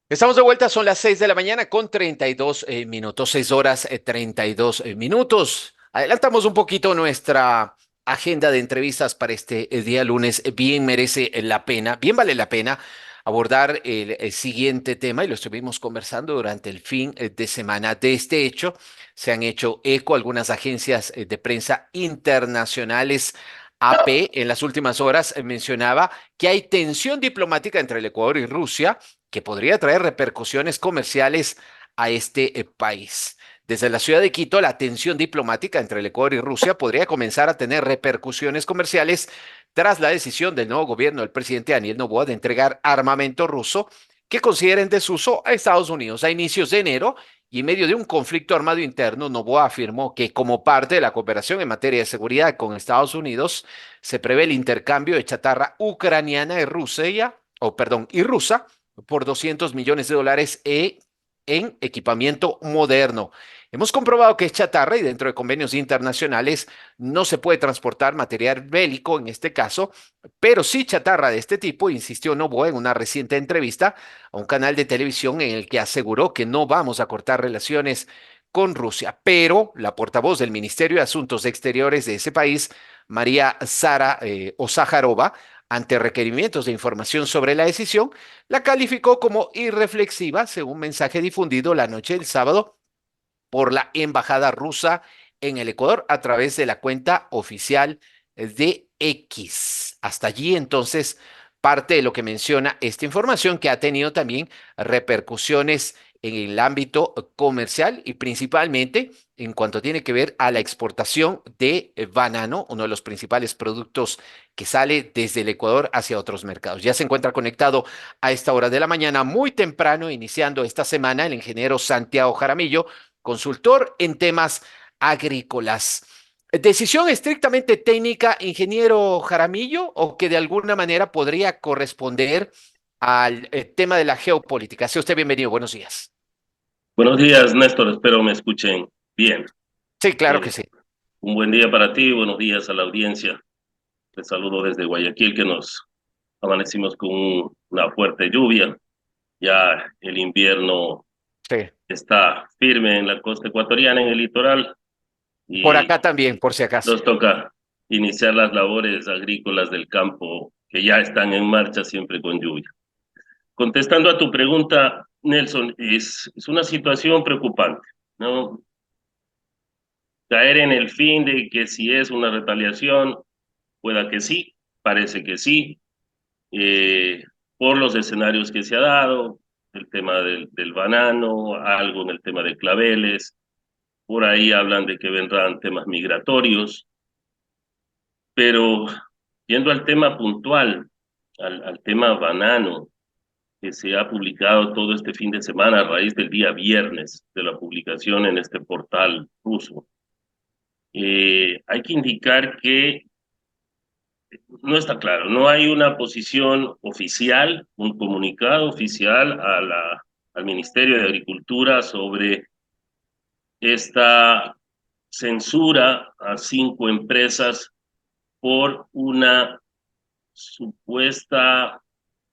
Estamos de vuelta, son las 6 de la mañana con 32 minutos, 6 horas 32 minutos. Adelantamos un poquito nuestra agenda de entrevistas para este día lunes. Bien merece la pena, bien vale la pena abordar el siguiente tema y lo estuvimos conversando durante el fin de semana. De este hecho, se han hecho eco algunas agencias de prensa internacionales. AP en las últimas horas mencionaba que hay tensión diplomática entre el Ecuador y Rusia que podría traer repercusiones comerciales a este país. Desde la ciudad de Quito, la tensión diplomática entre el Ecuador y Rusia podría comenzar a tener repercusiones comerciales tras la decisión del nuevo gobierno del presidente Daniel Noboa de entregar armamento ruso que considera en desuso a Estados Unidos. A inicios de enero y en medio de un conflicto armado interno, Noboa afirmó que como parte de la cooperación en materia de seguridad con Estados Unidos, se prevé el intercambio de chatarra ucraniana y rusa, y rusa por 200 millones de dólares en equipamiento moderno. Hemos comprobado que es chatarra y dentro de convenios internacionales no se puede transportar material bélico en este caso, pero sí chatarra de este tipo, insistió Noboa en una reciente entrevista a un canal de televisión en el que aseguró que no vamos a cortar relaciones con Rusia, pero la portavoz del Ministerio de Asuntos Exteriores de ese país, María Sara Osajarova, ante requerimientos de información sobre la decisión, la calificó como irreflexiva, según mensaje difundido la noche del sábado por la embajada rusa en el Ecuador a través de la cuenta oficial de X. Hasta allí entonces parte de lo que menciona esta información que ha tenido también repercusiones en el ámbito comercial y principalmente en cuanto tiene que ver a la exportación de banano, uno de los principales productos que sale desde el Ecuador hacia otros mercados. Ya se encuentra conectado a esta hora de la mañana, muy temprano, iniciando esta semana, el ingeniero Santiago Jaramillo, consultor en temas agrícolas. ¿Decisión estrictamente técnica, ingeniero Jaramillo, o que de alguna manera podría corresponder al tema de la geopolítica? Sea usted bienvenido, buenos días. Buenos días, Néstor. Espero me escuchen bien. Sí, claro que Eh, sí. un buen día para ti, buenos días a la audiencia. Te saludo desde Guayaquil, que nos amanecimos con una fuerte lluvia. Ya el invierno Sí. está firme en la costa ecuatoriana, en el litoral, Por y acá también, por si acaso. nos toca iniciar las labores agrícolas del campo, que ya están en marcha siempre con lluvia. Contestando a tu pregunta, Nelson, es una situación preocupante, ¿no? Caer en el fin de que si es una retaliación, pueda que sí, parece que sí, eh, por los escenarios que se ha dado, el tema del banano, algo en el tema de claveles, por ahí hablan de que vendrán temas migratorios, pero yendo al tema puntual, al tema banano, que se ha publicado todo este fin de semana a raíz del día viernes de la publicación en este portal ruso. Hay que indicar que no está claro, no hay una posición oficial, un comunicado oficial al Ministerio de Agricultura sobre esta censura a 5 empresas por una supuesta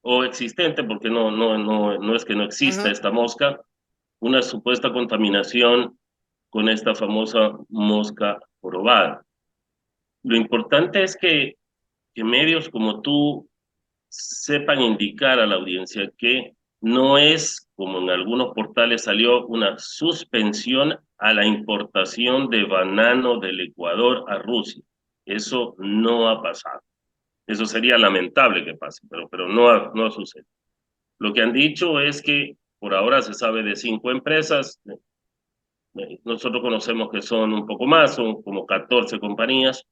o existente, porque no es que no exista Ujú. esta mosca, una supuesta contaminación con esta famosa mosca jorobada. Lo importante es que medios como tú sepan indicar a la audiencia que no es, como en algunos portales salió, una suspensión a la importación de banano del Ecuador a Rusia. Eso no ha pasado. Eso sería lamentable que pase, pero no ha sucedido. Lo que han dicho es que por ahora se sabe de 5 empresas. Nosotros conocemos que son un poco más, son como 14 compañías.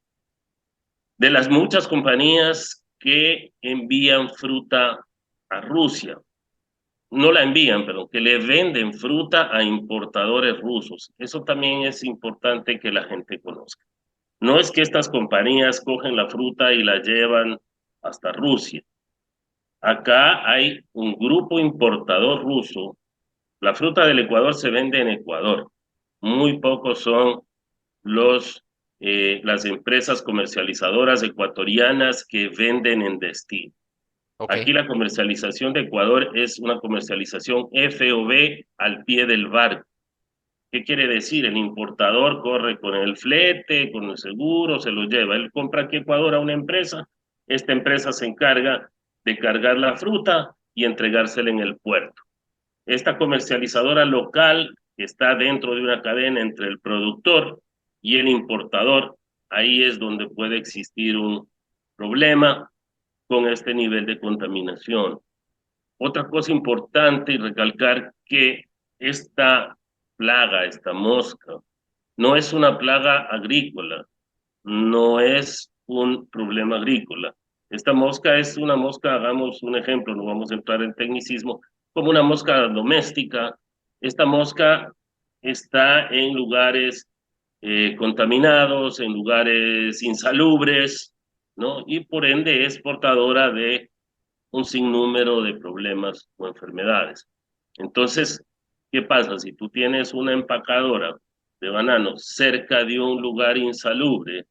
De las muchas compañías que envían fruta a Rusia, no la envían, pero que le venden fruta a importadores rusos. Eso también es importante que la gente conozca. No es que estas compañías cogen la fruta y la llevan hasta Rusia. Acá hay un grupo importador ruso. La fruta del Ecuador se vende en Ecuador. Muy pocos son las empresas comercializadoras ecuatorianas que venden en destino. Ok. Aquí la comercialización de Ecuador es una comercialización FOB al pie del barco. ¿Qué quiere decir? El importador corre con el flete, con el seguro, se lo lleva. Él compra aquí en Ecuador a una empresa, esta empresa se encarga de cargar la fruta y entregársela en el puerto. Esta comercializadora local que está dentro de una cadena entre el productor y el importador, ahí es donde puede existir un problema con este nivel de contaminación. Otra cosa importante y recalcar que esta plaga, esta mosca, no es una plaga agrícola, no es un problema agrícola. Esta mosca es una mosca, hagamos un ejemplo, no vamos a entrar en tecnicismo, como una mosca doméstica. Esta mosca está en lugares contaminados, en lugares insalubres, ¿no? Y por ende es portadora de un sinnúmero de problemas o enfermedades. Entonces, ¿qué pasa? Si tú tienes una empacadora de bananos cerca de un lugar insalubre,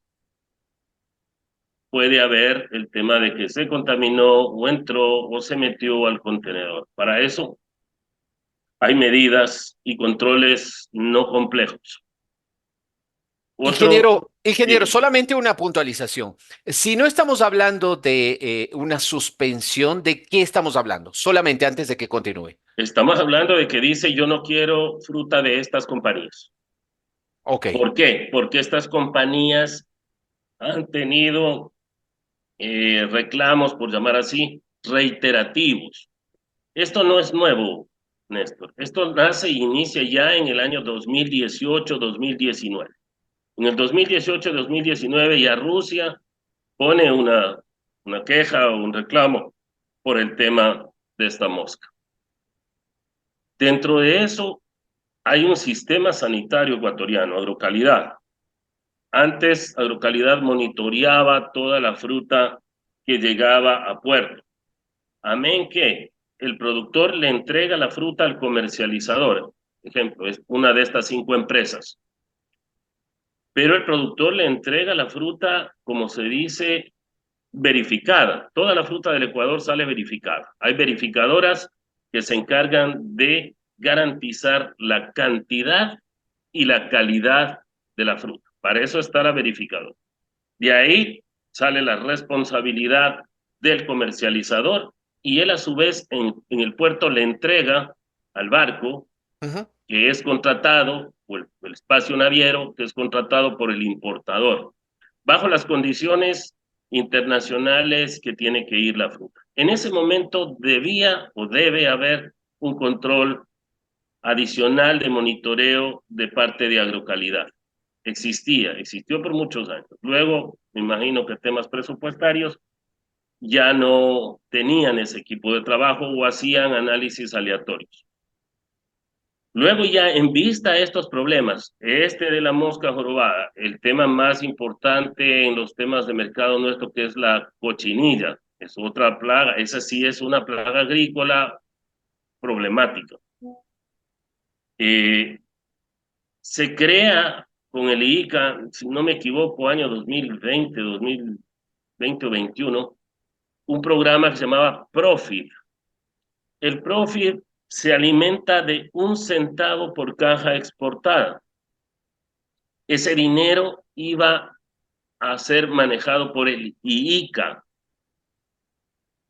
puede haber el tema de que se contaminó o entró o se metió al contenedor. Para eso hay medidas y controles no complejos. Otro, Ingeniero, sí, solamente una puntualización. Si no estamos hablando de una suspensión, ¿de qué estamos hablando? Solamente antes de que continúe. estamos hablando de que dice yo no quiero fruta de estas compañías. Ok. ¿Por qué? Porque estas compañías han tenido reclamos, por llamar así, reiterativos. Esto no es nuevo, Néstor. Esto nace e inicia ya en el año 2018-2019. En el 2018-2019 ya Rusia pone una queja o un reclamo por el tema de esta mosca. Dentro de eso hay un sistema sanitario ecuatoriano, Agrocalidad. Antes, Agrocalidad monitoreaba toda la fruta que llegaba a puerto. Amén que el productor le entrega la fruta al comercializador. Ejemplo, es una de estas 5 empresas. Pero el productor le entrega la fruta, como se dice, verificada. Toda la fruta del Ecuador sale verificada. Hay verificadoras que se encargan de garantizar la cantidad y la calidad de la fruta. Para eso está la verificadora. De ahí sale la responsabilidad del comercializador y él a su vez en el puerto le entrega al barco Ujú. que es contratado, o el espacio naviero que es contratado por el importador, bajo las condiciones internacionales que tiene que ir la fruta. En ese momento debía o debe haber un control adicional de monitoreo de parte de Agrocalidad. Existió por muchos años. Luego, me imagino que temas presupuestarios ya no tenían ese equipo de trabajo o hacían análisis aleatorios. Luego ya en vista de estos problemas, este de la mosca jorobada, el tema más importante en los temas de mercado nuestro que es la cochinilla, es otra plaga, esa sí es una plaga agrícola problemática. Eh, Se crea con el IICA, si no me equivoco, año 2020, 2020 o 21, un programa que se llamaba Profit. El Profit se alimenta de 1 centavo por caja exportada. Ese dinero iba a ser manejado por el IICA.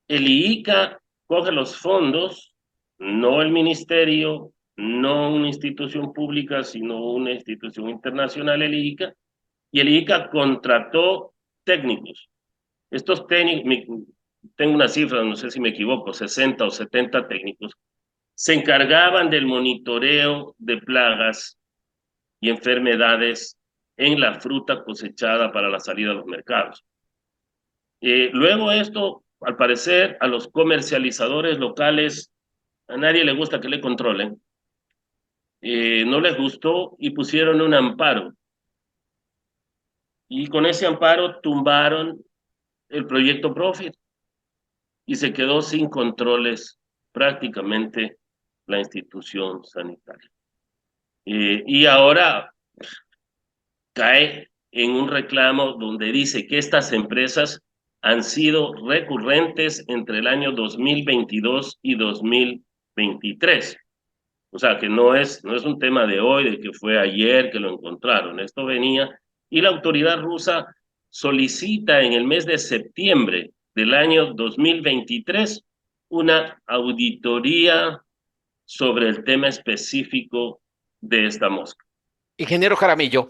El IICA coge los fondos, no el ministerio, no una institución pública, sino una institución internacional, el IICA, y el IICA contrató técnicos. Estos técnicos, tengo una cifra, no sé si me equivoco, 60 o 70 técnicos, se encargaban del monitoreo de plagas y enfermedades en la fruta cosechada para la salida a los mercados. Luego esto, al parecer, a los comercializadores locales, a nadie le gusta que le controlen, no les gustó y pusieron un amparo. Y con ese amparo tumbaron el proyecto Profit y se quedó sin controles prácticamente la institución sanitaria. Y ahora cae en un reclamo donde dice que estas empresas han sido recurrentes entre el año 2022 y 2023. O sea, que no es un tema de hoy, de que fue ayer que lo encontraron. Esto venía y la autoridad rusa solicita en el mes de septiembre del año 2023 una auditoría sobre el tema específico de esta mosca. Ingeniero Jaramillo,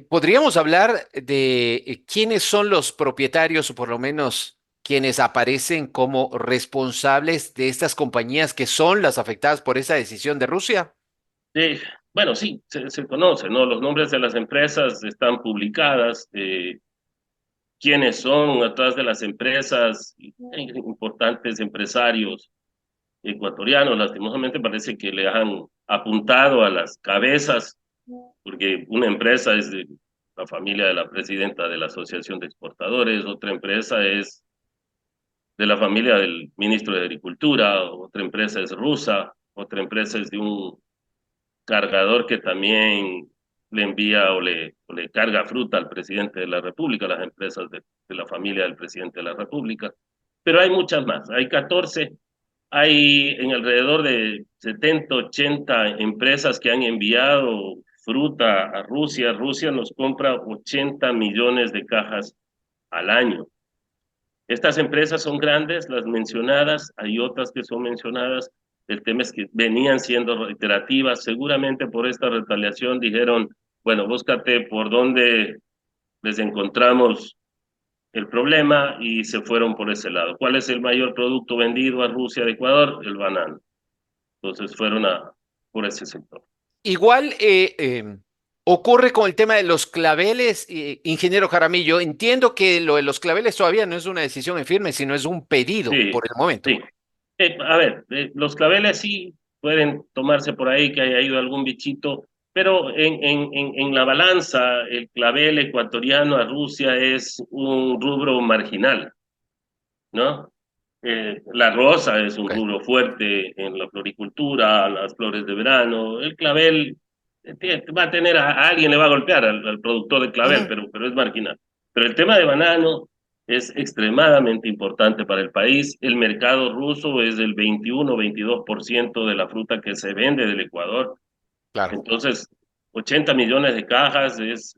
¿podríamos hablar de quiénes son los propietarios o por lo menos quienes aparecen como responsables de estas compañías que son las afectadas por esa decisión de Rusia? Bueno, sí, se conoce, ¿no? Los nombres de las empresas están publicadas, quiénes son atrás de las empresas, importantes empresarios ecuatorianos, lastimosamente parece que le han apuntado a las cabezas, porque una empresa es de la familia de la presidenta de la Asociación de Exportadores, otra empresa es de la familia del ministro de Agricultura, otra empresa es rusa, otra empresa es de un cargador que también le envía o le carga fruta al presidente de la República, las empresas de la familia del presidente de la República. Pero hay muchas más, hay 14, hay en alrededor de 70, 80 empresas que han enviado fruta a Rusia. Rusia nos compra 80 millones de cajas al año. Estas empresas son grandes, las mencionadas, hay otras que son mencionadas. El tema es que venían siendo reiterativas. Seguramente por esta retaliación dijeron, bueno, búscate por dónde les encontramos el problema y se fueron por ese lado. ¿Cuál es el mayor producto vendido a Rusia de Ecuador? El banano. Entonces fueron por ese sector. Igual ocurre con el tema de los claveles, ingeniero Jaramillo. Entiendo que lo de los claveles todavía no es una decisión en firme, sino es un pedido Sí, por el momento. sí. A ver, los claveles sí pueden tomarse por ahí que haya ido algún bichito, pero en la balanza el clavel ecuatoriano a Rusia es un rubro marginal, ¿no? La rosa es un Ok. rubro fuerte en la floricultura, las flores de verano. El clavel va a tener a alguien le va a golpear al productor de clavel, Ujú. pero es marginal. Pero el tema de banano es extremadamente importante para el país. El mercado ruso es del 21-22% de la fruta que se vende del Ecuador. Claro. Entonces, 80 millones de cajas es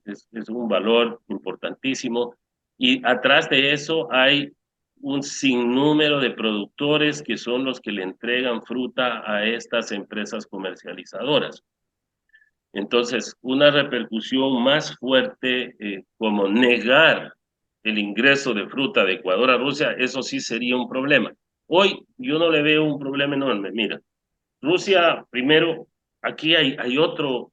un valor importantísimo. Y atrás de eso hay un sinnúmero de productores que son los que le entregan fruta a estas empresas comercializadoras. Entonces, una repercusión más fuerte, como negar el ingreso de fruta de Ecuador a Rusia, eso sí sería un problema. Hoy yo no le veo un problema enorme. Mira, Rusia, primero, aquí hay otro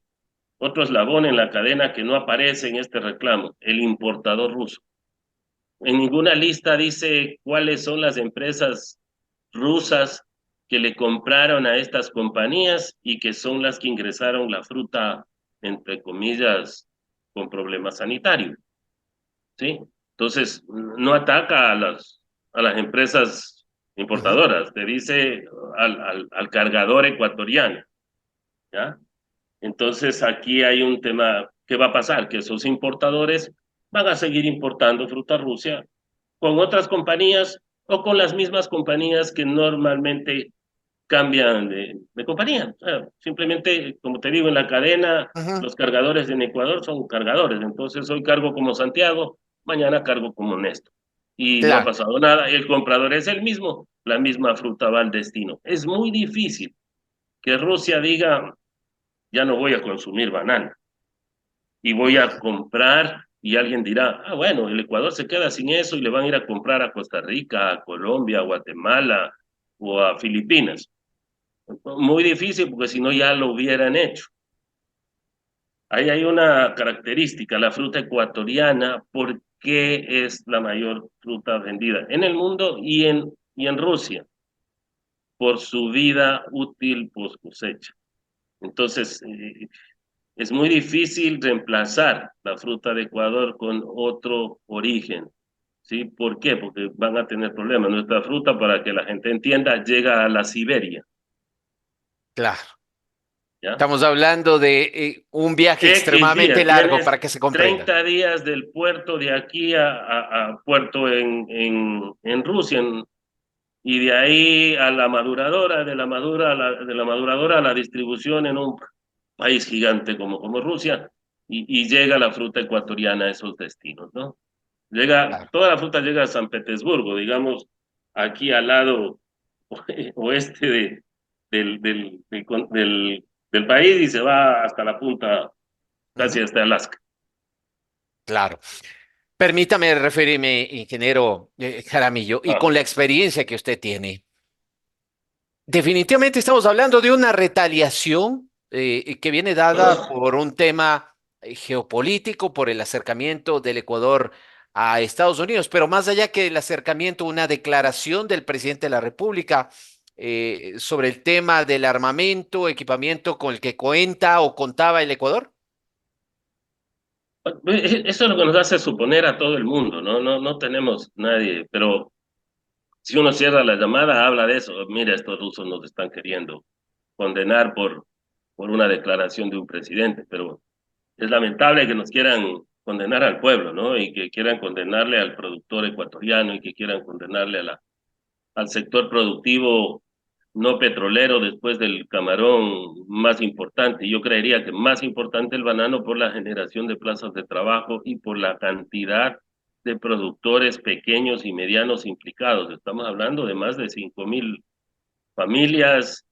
eslabón en la cadena que no aparece en este reclamo, el importador ruso. En ninguna lista dice cuáles son las empresas rusas que le compraron a estas compañías y que son las que ingresaron la fruta, entre comillas, con problemas sanitarios, ¿sí? Entonces, no ataca a las empresas Ujú. importadoras, te dice al cargador ecuatoriano, ¿ya? Entonces, aquí hay un tema, ¿qué va a pasar? Que esos importadores van a seguir importando fruta Rusia con otras compañías o con las mismas compañías que normalmente cambian de compañía. O sea, simplemente, como te digo, en la cadena, Ujú. los cargadores en Ecuador son cargadores. Entonces, hoy cargo como Santiago, mañana cargo como Néstor. Y no ha Claro. pasado nada. El comprador es el mismo, la misma fruta va al destino. Es muy difícil que Rusia diga, ya no voy a consumir banana y voy a comprar y alguien dirá, ah, bueno, el Ecuador se queda sin eso y le van a ir a comprar a Costa Rica, a Colombia, a Guatemala o a Filipinas. Muy difícil porque si no ya lo hubieran hecho. Ahí hay una característica, la fruta ecuatoriana, ¿por qué es la mayor fruta vendida en el mundo y en Rusia? Por su vida útil post cosecha. Entonces, es muy difícil reemplazar la fruta de Ecuador con otro origen. ¿Sí? ¿Por qué? Porque van a tener problemas. Nuestra fruta, para que la gente entienda, llega a la Siberia. Claro. ¿ya? Estamos hablando de un viaje X extremadamente días, largo tienes para que se comprenda. 30 días del puerto de aquí a puerto en Rusia, y de ahí a la maduradora, de la maduradora a la distribución en un país gigante como Rusia, y llega la fruta ecuatoriana a esos destinos, ¿no? Claro. Toda la fruta llega a San Petersburgo, digamos, aquí al lado oeste del país, y se va hasta la punta, casi Ujú. hasta Alaska. Claro. Permítame referirme, ingeniero Jaramillo, y Ah, con la experiencia que usted tiene. Definitivamente estamos hablando de una retaliación que viene dada por un tema geopolítico, por el acercamiento del Ecuador a Estados Unidos, pero más allá que el acercamiento, una declaración del presidente de la República sobre el tema del armamento, equipamiento con el que cuenta o contaba el Ecuador. eso es lo que nos hace suponer a todo el mundo, ¿no? No tenemos nadie, pero si uno cierra la llamada, habla de eso. Mira, estos rusos nos están queriendo condenar por una declaración de un presidente, pero es lamentable que nos quieran condenar al pueblo, ¿no? Y que quieran condenarle al productor ecuatoriano, y que quieran condenarle al sector productivo no petrolero después del camarón más importante. Yo creería que más importante el banano por la generación de plazas de trabajo y por la cantidad de productores pequeños y medianos implicados. Estamos hablando de más de 5.000 familias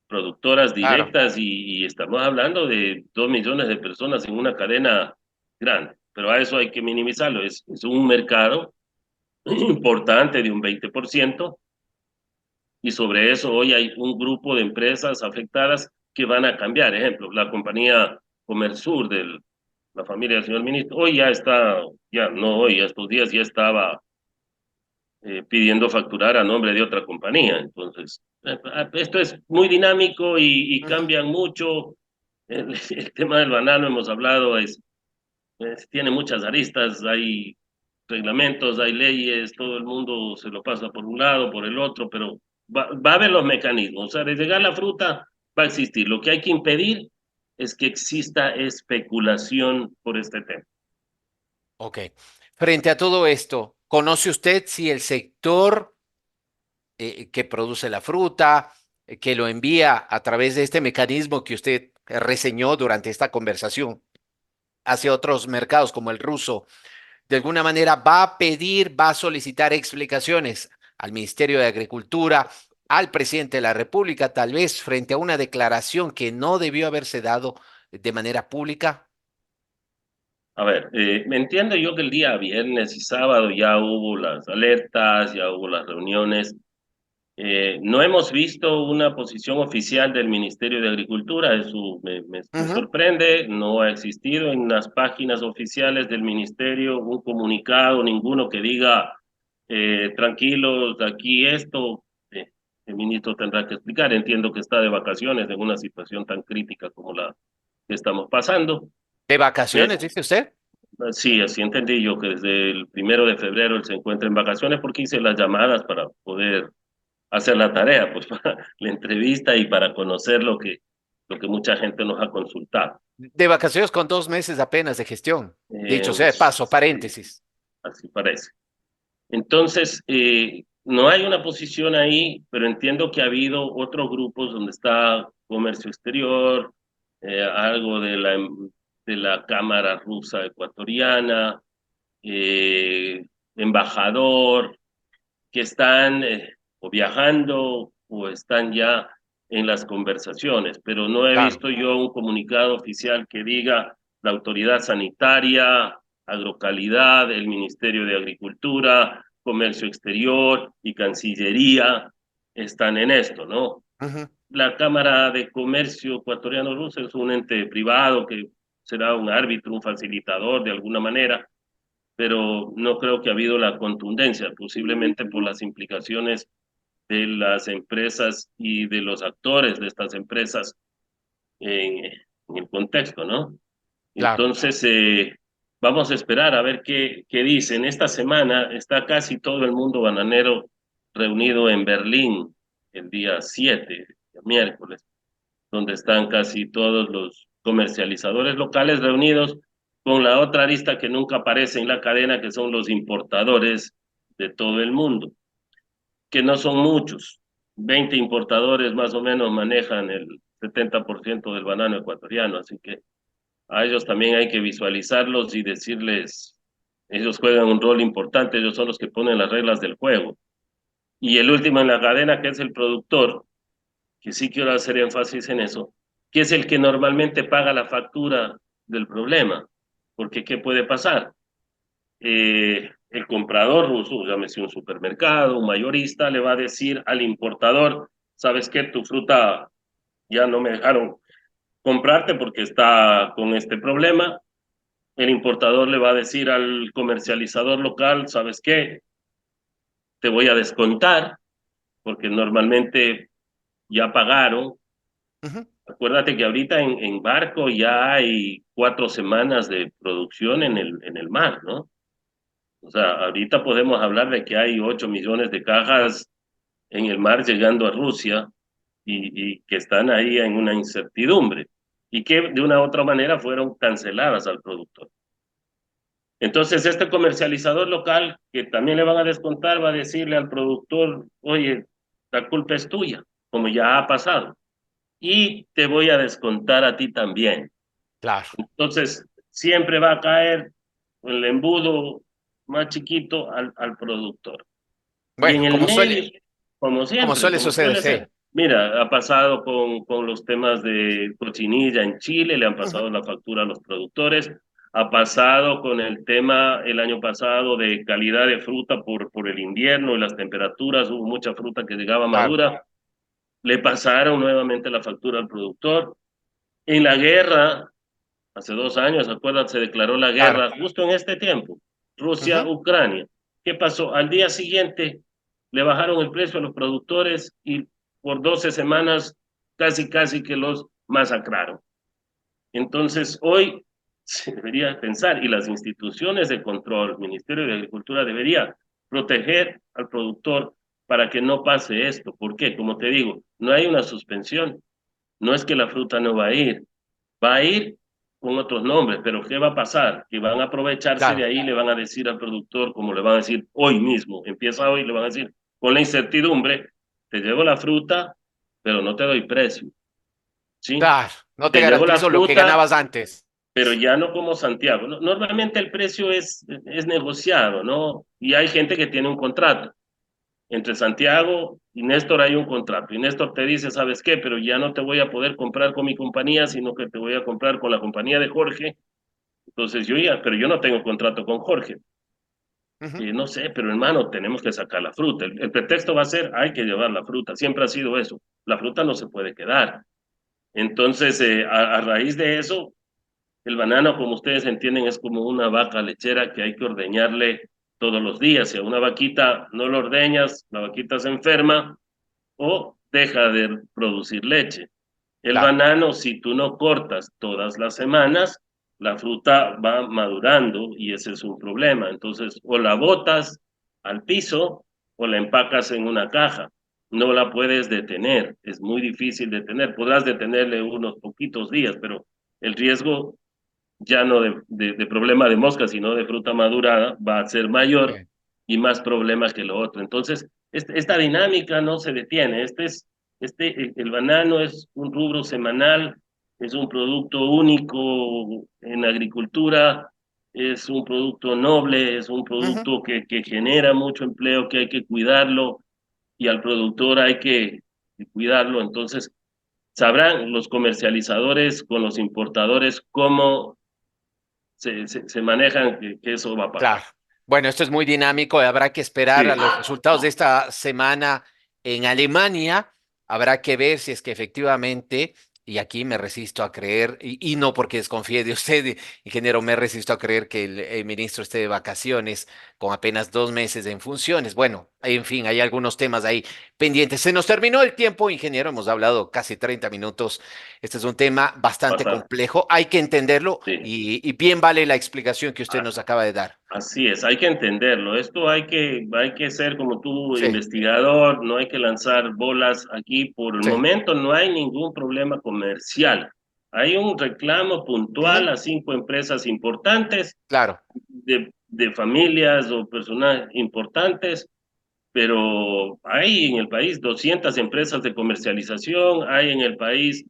productoras Claro. directas, y estamos hablando de 2 millones de personas en una cadena grande. Pero a eso hay que minimizarlo. Es un mercado importante de un 20%, y sobre eso hoy hay un grupo de empresas afectadas que van a cambiar. Ejemplo, la compañía Comersur de la familia del señor ministro, hoy ya está, ya no hoy, estos días ya estaba pidiendo facturar a nombre de otra compañía. Entonces, esto es muy dinámico, y Ujú. cambian mucho. El tema del banano, hemos hablado, tiene muchas aristas, hay reglamentos, hay leyes, todo el mundo se lo pasa por un lado, por el otro, pero va a haber los mecanismos. O sea, de llegar la fruta va a existir. Lo que hay que impedir es que exista especulación por este tema. Ok. Frente a todo esto, ¿conoce usted si el sector que produce la fruta, que lo envía a través de este mecanismo que usted reseñó durante esta conversación hacia otros mercados como el ruso, de alguna manera va a pedir, va a solicitar explicaciones al Ministerio de Agricultura, al presidente de la República, tal vez frente a una declaración que no debió haberse dado de manera pública? A ver, me entiendo yo que el día viernes y sábado ya hubo las alertas, ya hubo las reuniones. No hemos visto una posición oficial del Ministerio de Agricultura, eso me Ujú. sorprende. No ha existido en las páginas oficiales del Ministerio un comunicado, ninguno que diga, tranquilos, aquí esto. El ministro tendrá que explicar. Entiendo que está de vacaciones en una situación tan crítica como la que estamos pasando. ¿De vacaciones, dice usted? Sí, así entendí yo, que desde el 1 de febrero él se encuentra en vacaciones, porque hice las llamadas para poder hacer la tarea, pues para la entrevista y para conocer lo que mucha gente nos ha consultado. De vacaciones con 2 meses apenas de gestión. Dicho sea de paso, Sí, paréntesis. así parece. Entonces, no hay una posición ahí, pero entiendo que ha habido otros grupos donde está comercio exterior, algo de la Cámara Rusa Ecuatoriana, eh, embajador, que están o viajando o están ya en las conversaciones, pero no he Claro. visto yo un comunicado oficial que diga la autoridad sanitaria, agrocalidad, el Ministerio de Agricultura, Comercio Exterior y Cancillería están en esto, ¿no? Ujú. La Cámara de Comercio Ecuatoriano-Ruso es un ente privado que será un árbitro, un facilitador de alguna manera, pero no creo que ha habido la contundencia, posiblemente por las implicaciones de las empresas y de los actores de estas empresas en el contexto, ¿no? Claro. Entonces, vamos a esperar a ver qué dicen. Esta semana está casi todo el mundo bananero reunido en Berlín el día 7, el miércoles. donde están casi todos los comercializadores locales reunidos con la otra arista que nunca aparece en la cadena, que son los importadores de todo el mundo, que no son muchos. 20 importadores más o menos manejan el 70% del banano ecuatoriano, así que a ellos también hay que visualizarlos y decirles, ellos juegan un rol importante, ellos son los que ponen las reglas del juego. Y el último en la cadena, que es el productor, que sí quiero hacer énfasis en eso, que es el que normalmente paga la factura del problema. Porque ¿qué puede pasar? El comprador ruso, llámese un supermercado, un mayorista, le va a decir al importador, ¿sabes qué? Tu fruta ya no me dejaron comprarte porque está con este problema. El importador le va a decir al comercializador local, ¿sabes qué? Te voy a descontar porque normalmente ya pagaron. Ujú. Acuérdate que ahorita en barco ya hay 4 semanas de producción en el mar, ¿no? O sea, ahorita podemos hablar de que hay 8 millones de cajas en el mar llegando a Rusia y que están ahí en una incertidumbre y que de una u otra manera fueron canceladas al productor. Entonces, este comercializador local, que también le van a descontar, va a decirle al productor, oye, la culpa es tuya, como ya ha pasado, y te voy a descontar a ti también. Claro. Entonces, siempre va a caer el embudo más chiquito al productor. Y en Bueno, el medio, como como siempre, suele como suceder, suele sí. ser. Mira, ha pasado con los temas de cochinilla en Chile, le han Ujú. pasado la factura a los productores, ha pasado con el tema el año pasado de calidad de fruta por el invierno y las temperaturas, hubo mucha fruta que llegaba Claro, madura, le pasaron nuevamente la factura al productor. En la guerra, hace 2 años, acuérdate, se declaró la claro. guerra justo en este tiempo, Ujú. Rusia-Ucrania. ¿Qué pasó? Al día siguiente le bajaron el precio a los productores y por 12 semanas casi que los masacraron. Entonces, hoy se debería pensar, y las instituciones de control, el Ministerio de Agricultura debería proteger al productor para que no pase esto. ¿Por qué? Como te digo, no hay una suspensión, no es que la fruta no va a ir con otros nombres, pero ¿qué va a pasar? Que van a aprovecharse de Claro. ahí, le van a decir al productor, como le van a decir hoy mismo, empieza hoy, le van a decir con la incertidumbre, te llevo la fruta, pero no te doy precio, ¿sí? Claro. No te Te llevo la garantizo lo que fruta, ganabas antes. pero ya no como Santiago. Normalmente el precio es negociado, ¿no? Y hay gente que tiene un contrato. Entre Santiago y Néstor hay un contrato. Y Néstor te dice, ¿sabes qué? Pero ya no te voy a poder comprar con mi compañía, sino que te voy a comprar con la compañía de Jorge. Entonces pero yo no tengo contrato con Jorge. Ujú. No sé, pero hermano, tenemos que sacar la fruta. El pretexto va a ser, hay que llevar la fruta. Siempre ha sido eso. La fruta no se puede quedar. Entonces, a raíz de eso, el banano, como ustedes entienden, es como una vaca lechera que hay que ordeñarle todos los días. Si a una vaquita no lo ordeñas, la vaquita se enferma o deja de producir leche. El Claro. banano, si tú no cortas todas las semanas, la fruta va madurando y ese es un problema. Entonces, o la botas al piso o la empacas en una caja. No la puedes detener, es muy difícil detener. Podrás detenerle unos poquitos días, pero el riesgo ya no de problema de mosca, sino de fruta madurada, va a ser mayor Sí. y más problemas que lo otro. Entonces, esta dinámica no se detiene. El banano es un rubro semanal, es un producto único en agricultura, es un producto noble, es un Ujú. producto que genera mucho empleo, que hay que cuidarlo y al productor hay que cuidarlo. Entonces, sabrán los comercializadores con los importadores cómo se manejan que eso va a pasar. Claro. Bueno, esto es muy dinámico. Habrá que esperar Sí, a los resultados de esta semana en Alemania. Habrá que ver si es que efectivamente, y aquí me resisto a creer, y no porque desconfíe de usted, ingeniero, me resisto a creer que el ministro esté de vacaciones. con apenas 2 meses en funciones. Bueno, en fin, hay algunos temas ahí pendientes. Se nos terminó el tiempo, ingeniero, hemos hablado casi 30 minutos. Este es un tema bastante Bastante, complejo, hay que entenderlo sí. y bien vale la explicación que usted A- nos acaba de dar. Así es, hay que entenderlo. Esto hay que ser como tú, Sí, investigador, no hay que lanzar bolas aquí. Por el sí, momento no hay ningún problema comercial. Hay un reclamo ujú, puntual a 5 empresas importantes claro. de familias o personas importantes, pero hay en el país 200 empresas de comercialización, hay en el país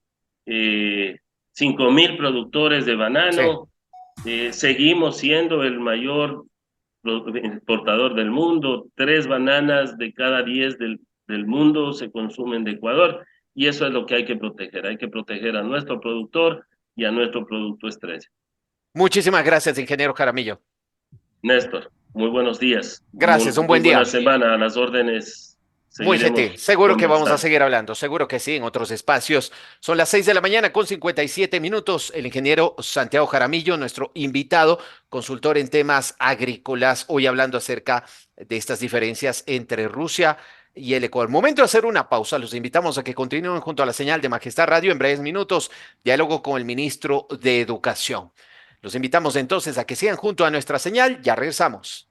eh, 5.000 productores de Sí. banano, seguimos siendo el mayor exportador del mundo, 3 bananas de cada 10 del mundo se consumen de Ecuador, y eso es lo que hay que proteger a nuestro productor y a nuestro producto estrella. Muchísimas gracias, ingeniero Jaramillo. Néstor, muy buenos días, Gracias, un muy buen buena día. semana, a las órdenes Muy gentil. seguiremos Seguro que vamos a conversando. seguir hablando. Seguro que sí, en otros espacios. Son las 6 de la mañana con 57 minutos. El ingeniero Santiago Jaramillo, nuestro invitado, consultor en temas agrícolas, hoy hablando acerca de estas diferencias entre Rusia y el Ecuador. Momento de hacer una pausa. Los invitamos a que continúen junto a la señal de Majestad Radio en breves minutos. Diálogo con el ministro de Educación. Los invitamos entonces a que sigan junto a nuestra señal. Ya regresamos.